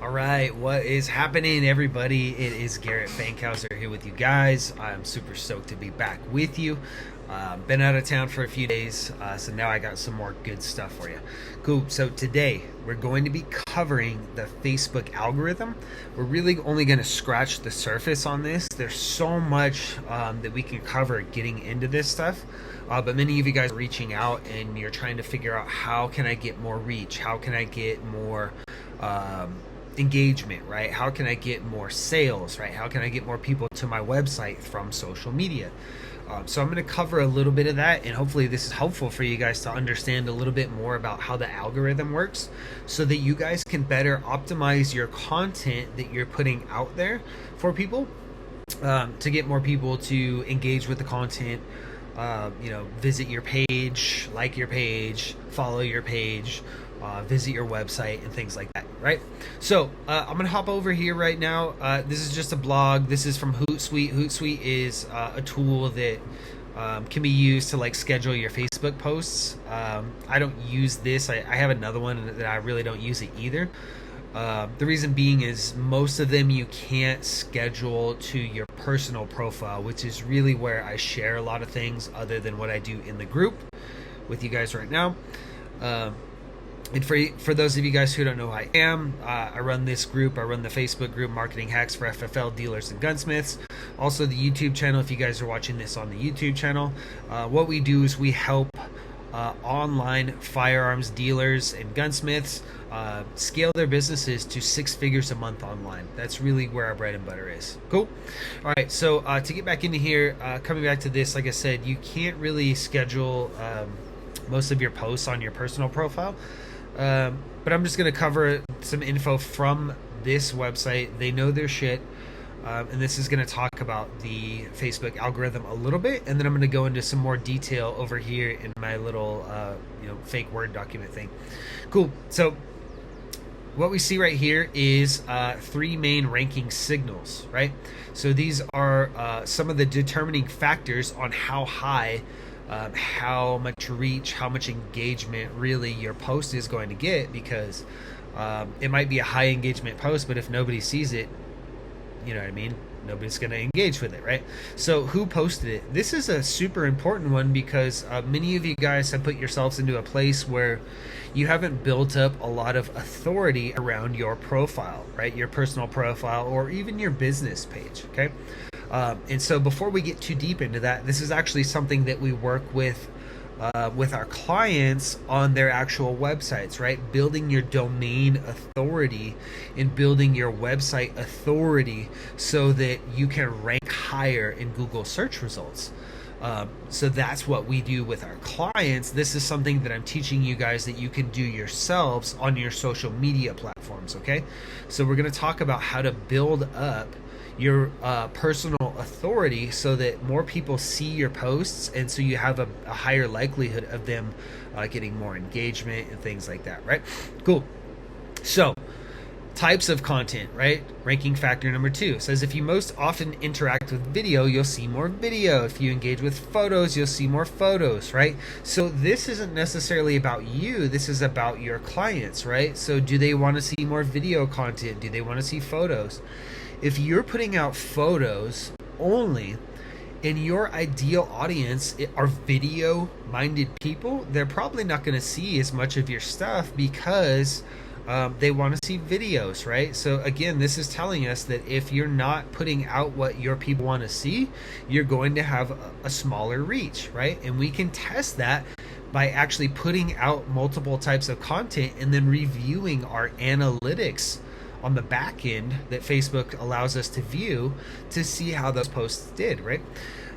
All right, what is happening, everybody? It is Garrett Fankhauser here with you guys. I'm super stoked to be back with you. Been out of town for a few days, so now I got some more good stuff for you. Cool. So today we're going to be covering the Facebook algorithm. We're really only going to scratch the surface on this. There's so much that we can cover getting into this stuff. But many of you guys are reaching out and you're trying to figure out, how can I get more reach? How can I get more engagement, right? How can I get more sales, right? How can I get more people to my website from social media? So I'm going to cover a little bit of that, and hopefully this is helpful for you guys to understand a little bit more about how the algorithm works, so that you guys can better optimize your content that you're putting out there for people, to get more people to engage with the content, visit your page, like your page, follow your page, visit your website, and things like that, right? So I'm gonna hop over here right now. This is just a blog. This is from Hootsuite. Hootsuite is a tool that can be used to like schedule your Facebook posts. I don't use this. I have another one that I really don't use it either. The reason being is most of them you can't schedule to your personal profile, which is really where I share a lot of things other than what I do in the group with you guys right now. And for those of you guys who don't know who I am, I run this group. I run the Facebook group, Marketing Hacks for FFL Dealers and Gunsmiths. Also the YouTube channel, if you guys are watching this on the YouTube channel. What we do is we help online firearms dealers and gunsmiths scale their businesses to 6 figures a month online. That's really where our bread and butter is. Cool. All right, so to get back into here, coming back to this, like I said, you can't really schedule most of your posts on your personal profile. But I'm just going to cover some info from this website. They know their shit. And this is going to talk about the Facebook algorithm a little bit. And then I'm going to go into some more detail over here in my little, fake Word document thing. Cool. So what we see right here is 3 main ranking signals, right? So these are some of the determining factors on how high, how much reach, how much engagement really your post is going to get, because it might be a high engagement post, but if nobody sees it, you know what I mean? Nobody's going to engage with it, right? So who posted it? This is a super important one because many of you guys have put yourselves into a place where you haven't built up a lot of authority around your profile, right? Your personal profile or even your business page, okay? And so before we get too deep into that, this is actually something that we work with our clients on their actual websites, right? Building your domain authority and building your website authority so that you can rank higher in Google search results. So that's what we do with our clients. This is something that I'm teaching you guys that you can do yourselves on your social media platforms, okay? So we're going to talk about how to build up your personal authority so that more people see your posts, and so you have a higher likelihood of them getting more engagement and things like that, right? Cool. So types of content, right? Ranking factor number 2 says if you most often interact with video, you'll see more video. If you engage with photos, you'll see more photos, right? So this isn't necessarily about you. This is about your clients, right? So do they want to see more video content? Do they want to see photos? If you're putting out photos only and your ideal audience are video-minded people, they're probably not going to see as much of your stuff because they want to see videos, right? So again, this is telling us that if you're not putting out what your people want to see, you're going to have a smaller reach, right? And we can test that by actually putting out multiple types of content and then reviewing our analytics on the back end that Facebook allows us to view to see how those posts did, right?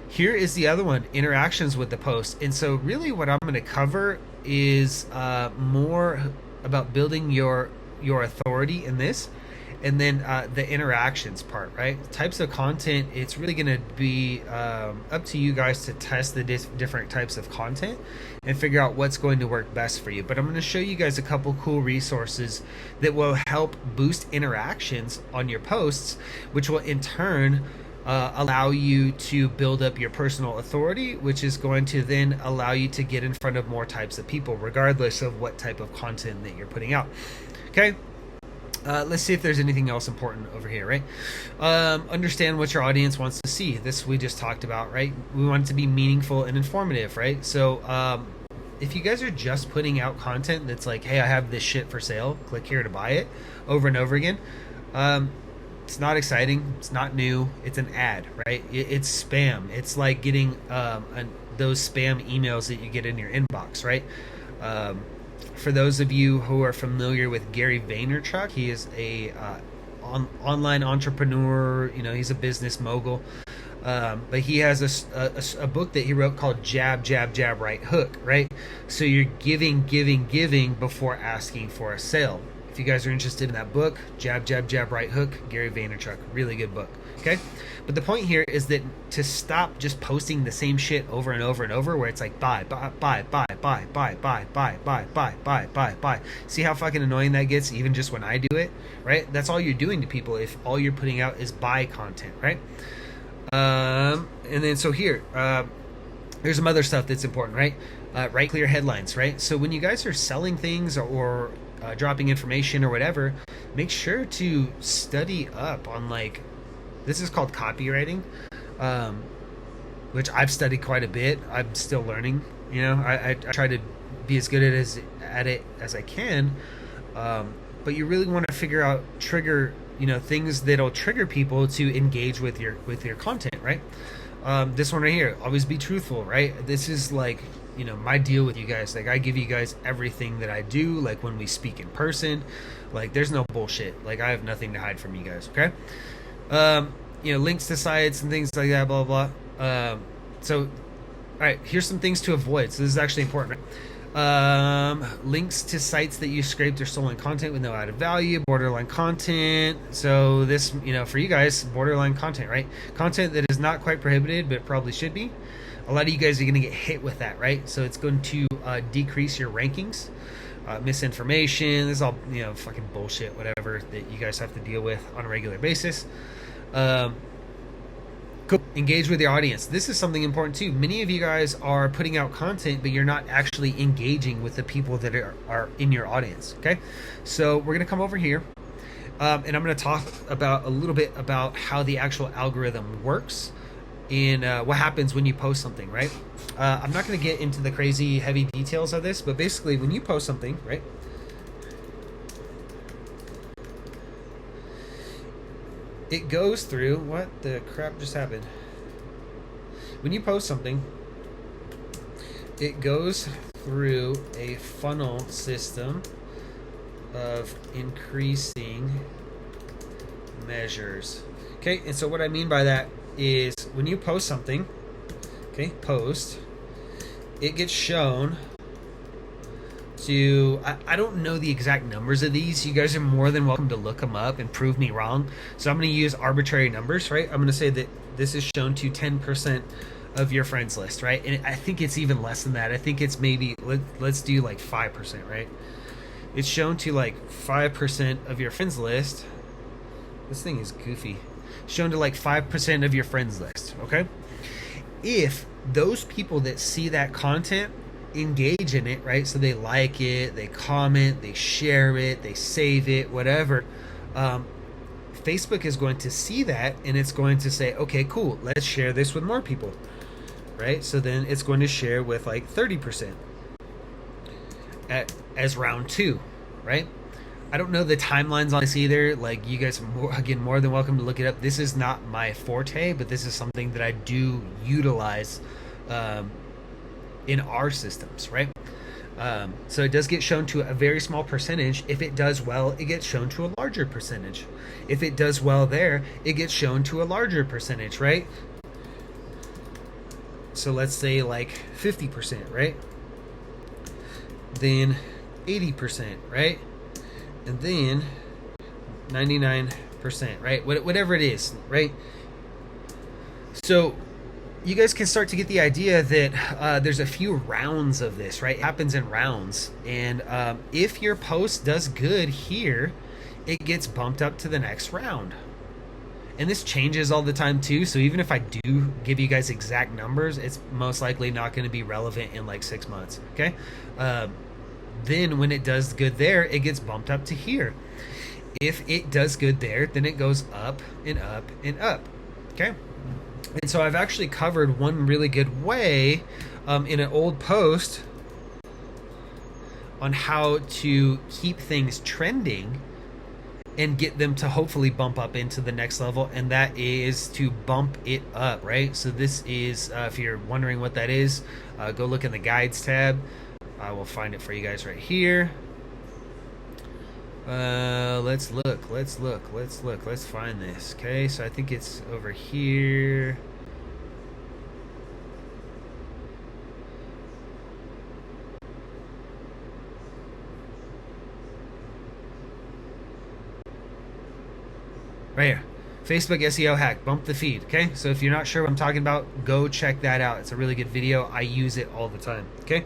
Here is the other one, interactions with the post. And so really what I'm going to cover is more about building your authority in this, and then the interactions part, right? Types of content, it's really going to be up to you guys to test the different types of content and figure out what's going to work best for you. But I'm going to show you guys a couple cool resources that will help boost interactions on your posts, which will in turn allow you to build up your personal authority, which is going to then allow you to get in front of more types of people, regardless of what type of content that you're putting out. Okay. Let's see if there's anything else important over here, right? Understand what your audience wants to see. This we just talked about, right? We want it to be meaningful and informative, right? So if you guys are just putting out content that's like, hey, I have this shit for sale, click here to buy it, over and over again, it's not exciting, it's not new, it's an ad, right? It's spam. It's like getting those spam emails that you get in your inbox, right? For those of you who are familiar with Gary Vaynerchuk, he is a online entrepreneur. You know, he's a business mogul. But he has a book that he wrote called Jab, Jab, Jab, Right Hook, right? So you're giving before asking for a sale. If you guys are interested in that book, Jab, Jab, Jab, Right Hook, Gary Vaynerchuk, really good book. Okay, but the point here is that to stop just posting the same shit over and over and over, where it's like buy. See how fucking annoying that gets, even just when I do it, right? That's all you're doing to people if all you're putting out is buy content, right? And then so here, there's some other stuff that's important, right? Write clear headlines, right? So when you guys are selling things or dropping information or whatever, make sure to study up on, like, this is called copywriting, which I've studied quite a bit. I'm still learning. You know, I try to be as good at it as I can. But you really want to figure out things that'll trigger people to engage with your content, right? This one right here, always be truthful, right? This is like, my deal with you guys. Like, I give you guys everything that I do. Like, when we speak in person, like, there's no bullshit. Like, I have nothing to hide from you guys. Okay. Links to sites and things like that, blah, blah, blah. So, all right, here's some things to avoid. So this is actually important, right? Links to sites that you scraped or stolen content with no added value, borderline content. So this, for you guys, borderline content, right? Content that is not quite prohibited, but probably should be. A lot of you guys are going to get hit with that, right? So it's going to decrease your rankings. Misinformation, this is all, fucking bullshit, whatever, that you guys have to deal with on a regular basis. Engage with your audience. This is something important too. Many of you guys are putting out content, but you're not actually engaging with the people that are in your audience. Okay, so we're gonna come over here, and I'm gonna talk a little bit about how the actual algorithm works and what happens when you post something, right? I'm not gonna get into the crazy heavy details of this, but basically when you post something, right, it goes through, what the crap just happened? When you post something, it goes through a funnel system of increasing measures. Okay, and so what I mean by that is when you post something, okay, it gets shown to, I don't know the exact numbers of these. You guys are more than welcome to look them up and prove me wrong. So I'm going to use arbitrary numbers, right? I'm going to say that this is shown to 10% of your friends list, right? And I think it's even less than that. I think it's maybe, let's do like 5%, right? It's shown to like 5% of your friends list. This thing is goofy. Shown to like 5% of your friends list, okay? If those people that see that content engage in it, right? So they like it, they comment, they share it, they save it, whatever. Facebook is going to see that and it's going to say, okay, cool, let's share this with more people, right? So then it's going to share with like 30% as round 2, right? I don't know the timelines on this either. Like, you guys are more than welcome to look it up. This is not my forte, but this is something that I do utilize in our systems, right? So it does get shown to a very small percentage. If it does well, it gets shown to a larger percentage. If it does well there, it gets shown to a larger percentage, right? So let's say like 50%, right? Then 80%, right? And then 99%, right? Whatever it is, right? So you guys can start to get the idea that there's a few rounds of this, right? It happens in rounds. And if your post does good here, it gets bumped up to the next round. And this changes all the time too. So even if I do give you guys exact numbers, it's most likely not going to be relevant in like 6 months. Okay. Then when it does good there, it gets bumped up to here. if it does good there, then it goes up and up and up. Okay? And so I've actually covered one really good way in an old post on how to keep things trending and get them to hopefully bump up into the next level, and that is to bump it up, right? So this is, if you're wondering what that is, go look in the guides tab. I will find it for you guys right here. Let's find this. Okay, so I think it's over here. Right here. Facebook SEO hack, bump the feed. Okay, so if you're not sure what I'm talking about, go check that out. It's a really good video. I use it all the time. Okay.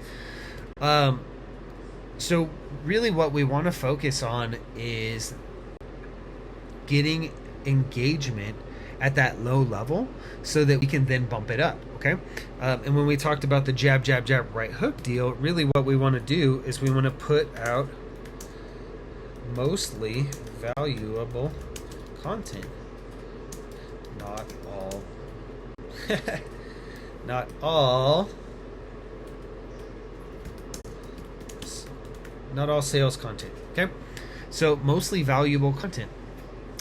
So really what we want to focus on is getting engagement at that low level so that we can then bump it up. Okay. And when we talked about the jab, jab, jab, right hook deal, really what we want to do is we want to put out mostly valuable content, not all not all sales content. Okay, so mostly valuable content.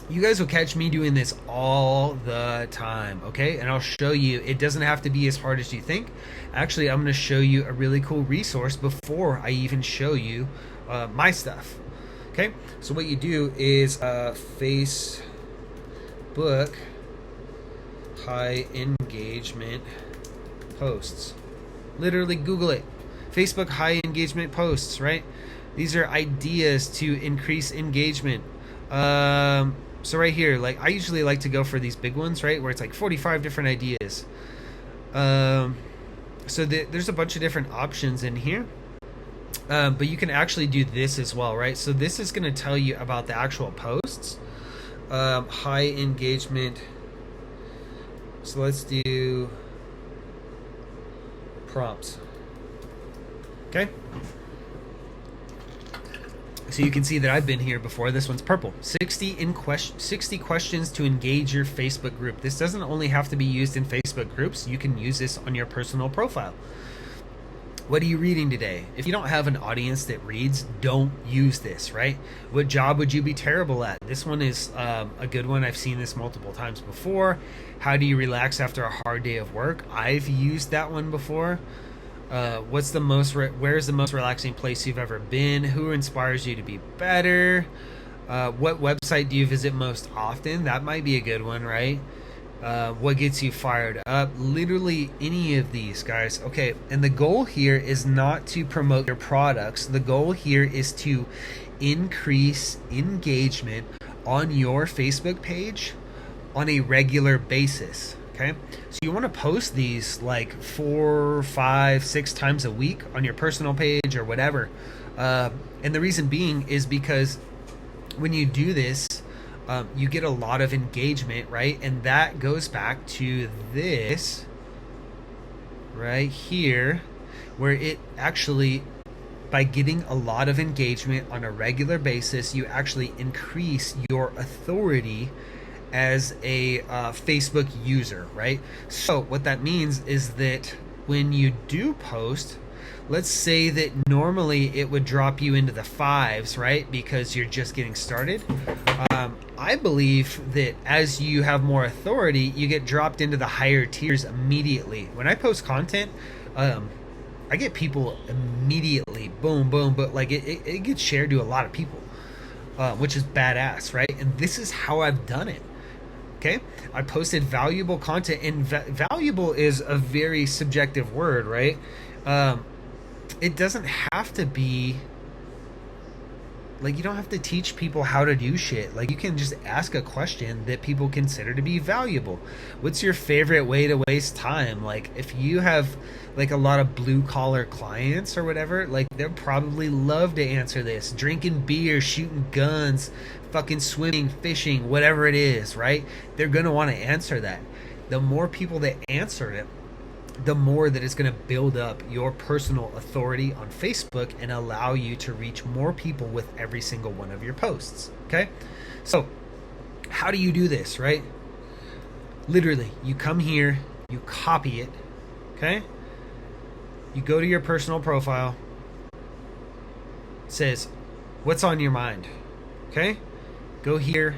You guys will catch me doing this all the time. Okay, and I'll show you it doesn't have to be as hard as you think. Actually, I'm going to show you a really cool resource before I even show you my stuff. Okay, so what you do is Facebook high engagement posts. Literally Google it. Facebook high engagement posts, right? These are ideas to increase engagement. So right here, like I usually like to go for these big ones, right? Where it's like 45 different ideas. So there's a bunch of different options in here. But you can actually do this as well, right? So this is going to tell you about the actual posts. High engagement. So let's do prompts. Okay. So you can see that I've been here before. This one's purple. 60 questions to engage your Facebook group. This doesn't only have to be used in Facebook groups. You can use this on your personal profile. What are you reading today? If you don't have an audience that reads, don't use this, right? What job would you be terrible at? This one is a good one. I've seen this multiple times before. How do you relax after a hard day of work? I've used that one before. Where's the most relaxing place you've ever been? Who inspires you to be better? What website do you visit most often? That might be a good one, right? What gets you fired up? Literally any of these, guys. Okay, and the goal here is not to promote your products. The goal here is to increase engagement on your Facebook page on a regular basis. Okay, so you want to post these like 4, 5, 6 times a week on your personal page or whatever. And the reason being is because when you do this, you get a lot of engagement, right? And that goes back to this right here, where it actually, by getting a lot of engagement on a regular basis, you actually increase your authority as a Facebook user, right? So what that means is that when you do post, let's say that normally it would drop you into the 5s, right? Because you're just getting started. I believe that as you have more authority, you get dropped into the higher tiers immediately. When I post content, I get people immediately, boom, boom, but like it gets shared to a lot of people, which is badass, right? And this is how I've done it. Okay, I posted valuable content, and valuable is a very subjective word, right? It doesn't have to be like, you don't have to teach people how to do shit. Like, you can just ask a question that people consider to be valuable. What's your favorite way to waste time? Like, if you have like a lot of blue collar clients or whatever, like they'll probably love to answer this. Drinking beer, shooting guns, fucking swimming, fishing, whatever it is, right? They're gonna want to answer that. The more people that answer it, the more that it's going to build up your personal authority on Facebook and allow you to reach more people with every single one of your posts. Okay? So, how do you do this, right? Literally, you come here, you copy it, okay? You go to your personal profile, it says, what's on your mind, okay? Go here,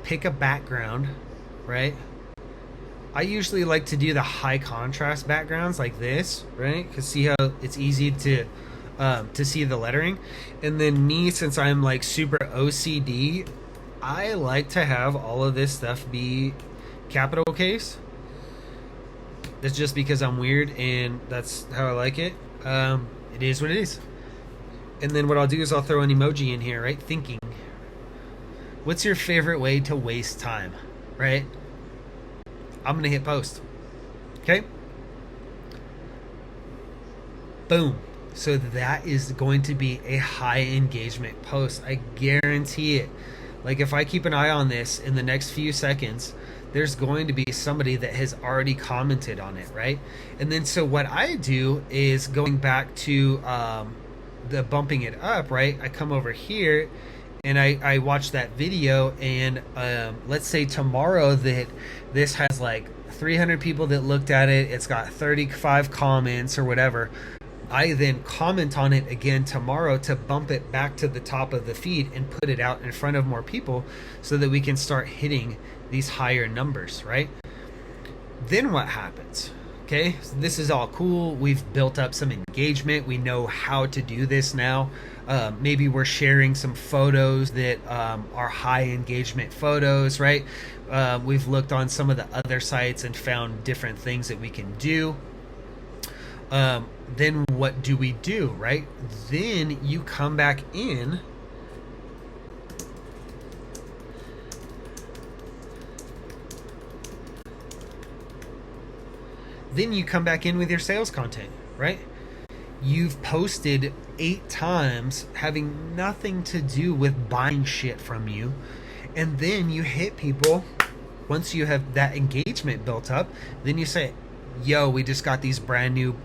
pick a background, right? I usually like to do the high contrast backgrounds like this, right? Because see how it's easy to see the lettering. And then me, since I'm like super OCD, I like to have all of this stuff be capital case. That's just because I'm weird and that's how I like it. It is what it is. And then what I'll do is I'll throw an emoji in here, right? Thinking. What's your favorite way to waste time, right? I'm going to hit post. Okay? Boom. So that is going to be a high engagement post. I guarantee it. Like if I keep an eye on this in the next few seconds, there's going to be somebody that has already commented on it, right? And then so what I do is going back to the bumping it up, right? I come over here and I watch that video, and let's say tomorrow that this has like 300 people that looked at it, it's got 35 comments or whatever. I then comment on it again tomorrow to bump it back to the top of the feed and put it out in front of more people so that we can start hitting these higher numbers, right? Then what happens? Okay, so this is all cool. We've built up some engagement. We know how to do this now. Maybe we're sharing some photos that are high engagement photos, right? We've looked on some of the other sites and found different things that we can do. Then what do we do, right? Then you come back in. Then you come back in with your sales content, right? You've posted 8 times having nothing to do with buying shit from you. And then you hit people. Once you have that engagement built up, then you say, yo, we just got these brand new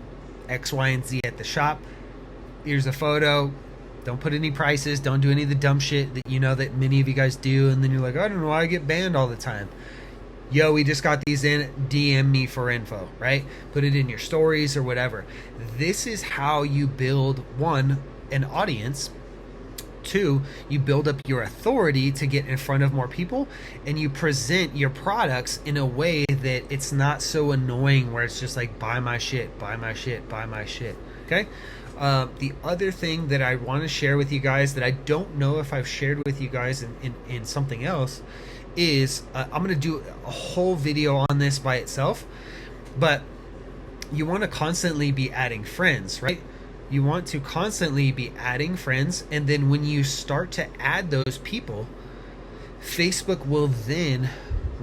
X, Y, and Z at the shop. Here's a photo. Don't put any prices. Don't do any of the dumb shit that you know that many of you guys do. And then you're like, I don't know why I get banned all the time. Yo, we just got these in. DM me for info, right? Put it in your stories or whatever. This is how you build, 1, an audience. 2, you build up your authority to get in front of more people, and you present your products in a way that it's not so annoying where it's just like, buy my shit, buy my shit, buy my shit. Okay? The other thing that I want to share with you guys that I don't know if I've shared with you guys in something else is I'm going to do a whole video on this by itself, but you want to constantly be adding friends, right? You want to constantly be adding friends, and then when you start to add those people, Facebook will then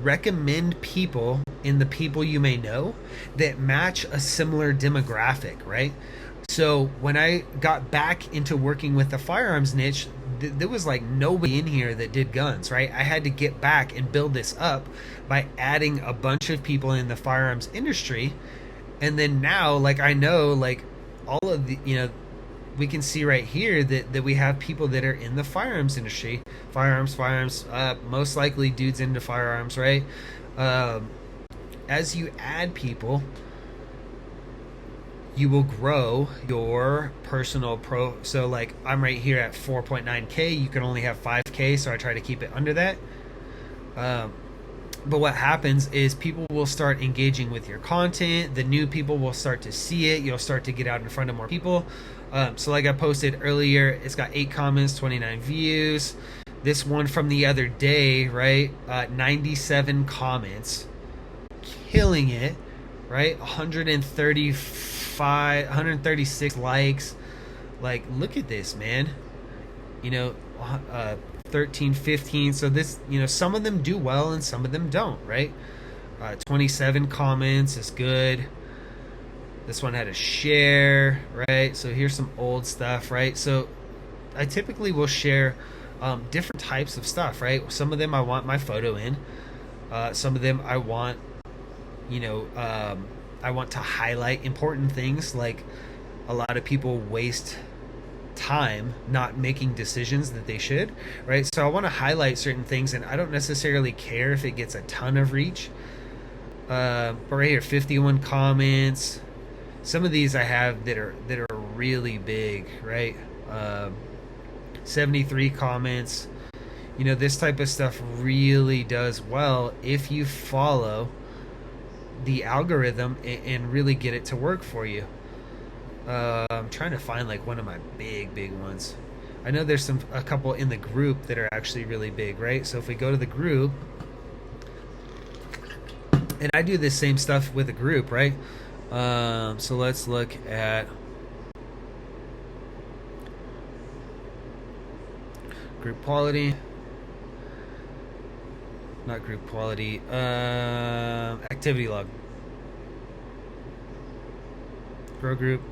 recommend people in the people you may know that match a similar demographic, right? So when I got back into working with the firearms niche, there was like nobody in here that did guns, right? I had to get back and build this up by adding a bunch of people in the firearms industry. And then now, like, I know, like, all of the, you know, we can see right here that we have people that are in the firearms industry. Firearms, most likely dudes into firearms, right? As you add people, you will grow your personal so like I'm right here at 4.9k. You can only have 5k, so I try to keep it under that. But what happens is people will start engaging with your content. The new people will start to see it. You'll start to get out in front of more people. So like I posted earlier, it's got 8 comments, 29 views. This one from the other day, right? 97 comments, killing it, right? 136 likes. Like, look at this, man. You know, 13, 15. So this, you know, some of them do well and some of them don't, right? 27 comments is good. This one had a share, right? So here's some old stuff, right? So I typically will share different types of stuff, right? Some of them I want my photo in. Some of them I want, I want to highlight important things. Like, a lot of people waste time not making decisions that they should, right? So I want to highlight certain things, and I don't necessarily care if it gets a ton of reach. But right here, 51 comments. Some of these I have that are really big, right? 73 comments. This type of stuff really does well if you follow the algorithm and really get it to work for you. I'm trying to find like one of my big ones. I know there's a couple in the group that are actually really big, right? So if we go to the group, and I do this same stuff with a group, right? So let's look at group quality. Not group quality. Activity log. Grow group.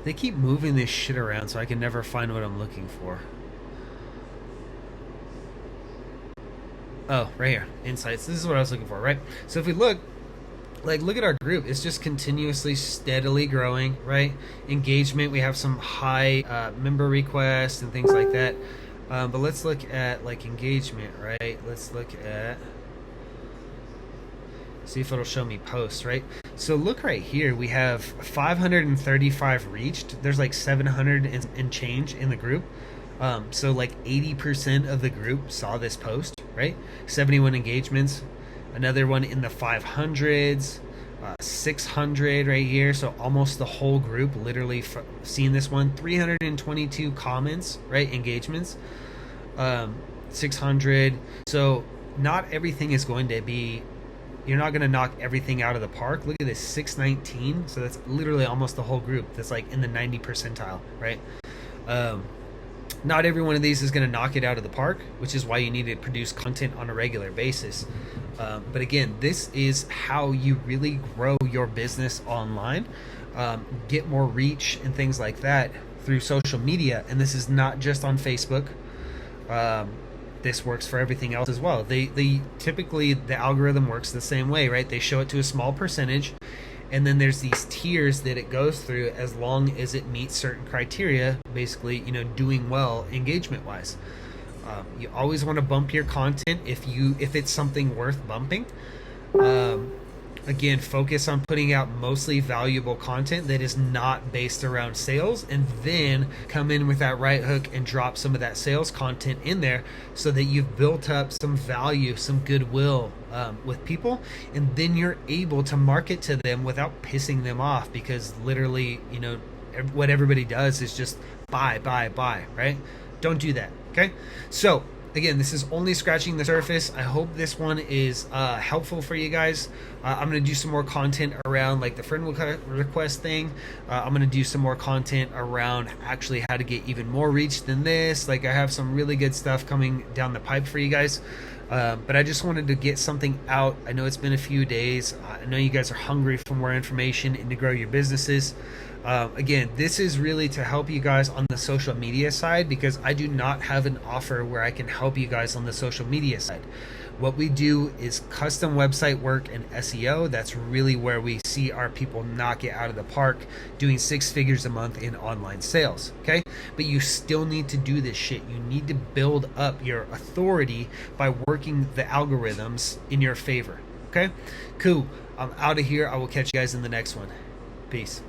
They keep moving this shit around, so I can never find what I'm looking for. Oh, right here. Insights. This is what I was looking for, right? So if we look at our group, it's just continuously, steadily growing, right? Engagement, we have some high member requests and things like that. But let's look at engagement, right? Let's look at, see if it'll show me posts, right? So look right here, we have 535 reached. There's 700 and change in the group. So 80% of the group saw this post, right? 71 engagements. Another one in the 500s, 600 right here. So almost the whole group literally seen this one. 322 comments, right? Engagements. 600. So not everything is going to be, you're not going to knock everything out of the park. Look at this, 619. So that's literally almost the whole group. That's in the 90 percentile, right? Not every one of these is going to knock it out of the park, which is why you need to produce content on a regular basis. But again, this is how you really grow your business online, get more reach and things like that through social media. And this is not just on Facebook. This works for everything else as well. They typically, the algorithm works the same way, right? They show it to a small percentage, and then there's these tiers that it goes through as long as it meets certain criteria, basically, doing well engagement wise. You always want to bump your content if it's something worth bumping. Again, focus on putting out mostly valuable content that is not based around sales, and then come in with that right hook and drop some of that sales content in there so that you've built up some value, some goodwill with people, and then you're able to market to them without pissing them off, because literally, what everybody does is just buy, right? Don't do that, okay? So again, this is only scratching the surface. I hope this one is helpful for you guys. I'm going to do some more content around the friend request thing. I'm going to do some more content around actually how to get even more reach than this. I have some really good stuff coming down the pipe for you guys. But I just wanted to get something out. I know it's been a few days. I know you guys are hungry for more information and to grow your businesses. Again, this is really to help you guys on the social media side, because I do not have an offer where I can help you guys on the social media side. What we do is custom website work and SEO. That's really where we see our people knock it out of the park, doing 6 figures a month in online sales, okay? But you still need to do this shit. You need to build up your authority by working the algorithms in your favor, okay? Cool. I'm out of here. I will catch you guys in the next one. Peace.